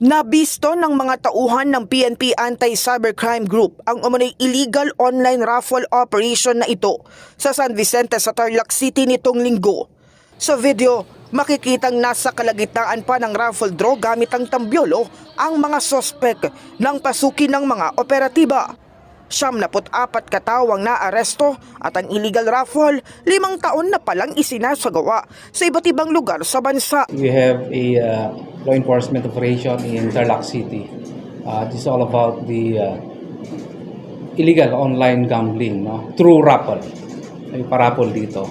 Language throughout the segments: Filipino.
Nabisto ng mga tauhan ng PNP Anti-Cybercrime Group ang umano'y illegal online raffle operation na ito sa San Vicente sa Tarlac City nitong linggo. Sa video, makikitang nasa kalagitnaan pa ng raffle draw gamit ang tambyolo ang mga sospek ng pasukin ng mga operatiba. 74 katawang naaresto at ang illegal raffle 5 taon na palang isinasagawa sa iba't ibang lugar sa bansa. We have a law enforcement operation in Tarlac City. This is all about the illegal online gambling, no? Through raffle. May paraffle dito.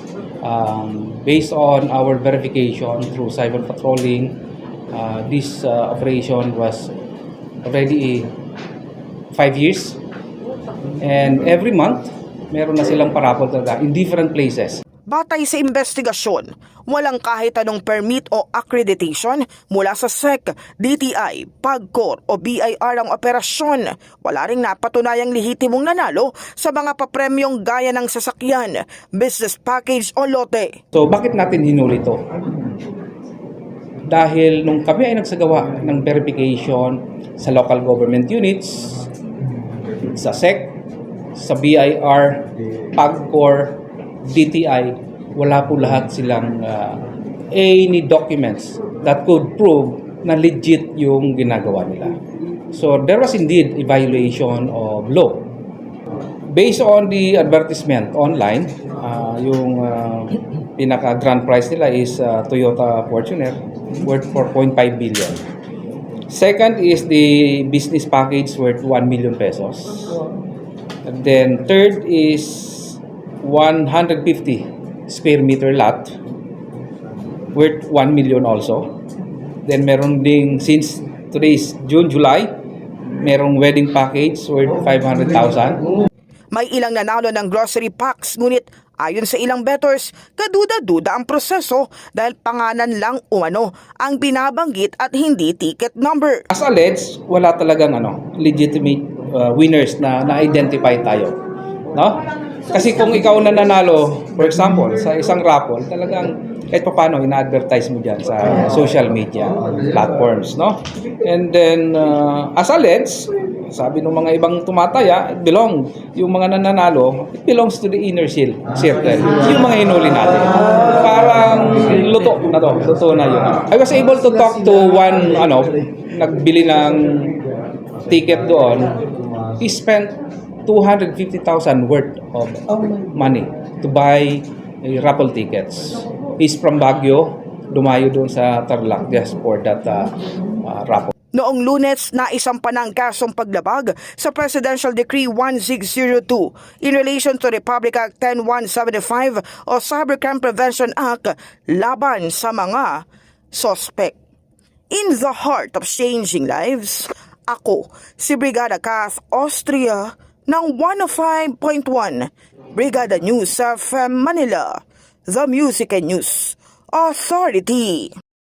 Based on our verification through cyber patrolling, this operation was already 5 years. And every month, meron na silang paraffle talaga in different places. Batay sa investigasyon, walang kahit anong permit o accreditation mula sa SEC, DTI, PAGCOR o BIR ang operasyon. Wala ring napatunayang lehitimong nanalo sa mga papremyong gaya ng sasakyan, business package o lote. So bakit natin hinuli ito? Dahil nung kami ay nagsagawa ng verification sa local government units, sa SEC, sa BIR, PAGCOR, DTI, wala po lahat silang any documents that could prove na legit yung ginagawa nila. So there was indeed a violation of law. Based on the advertisement online, yung pinaka-grand prize nila is Toyota Fortuner worth 4.5 billion. Second is the business package worth 1 million pesos. And then third is 150 square meter lot worth 1 million also. Then meron ding, since today is June, July, merong wedding package worth 500,000. May ilang nanalo ng grocery packs, ngunit ayon sa ilang bettors, kaduda-duda ang proseso dahil pangalan lang umano ang binabanggit at hindi ticket number. As alleged, wala talagang legitimate winners na na-identify tayo. No? Kasi kung ikaw na nanalo, for example, sa isang raffle, talagang kahit pa paano ina-advertise mo dyan sa social media platforms. No? And then, as alleged, sabi ng mga ibang tumataya, yung mga nananalo, it belongs to the inner circle. Yung mga hinuli natin. Parang luto na to. Luto na yun. I was able to talk to one, nagbili ng ticket doon. He spent 250,000 worth of money to buy raffle tickets. He's from Baguio, dumayo doon sa Tarlac just for that raffle. Noong Lunes, naisampa ng kasong paglabag sa Presidential Decree 1602 in relation to Republic Act 10175 o Cybercrime Prevention Act laban sa mga sospek. In the heart of changing lives, ako si Brigada Kath Austria ng 105.1 Brigada News FM Manila, The Music and News Authority.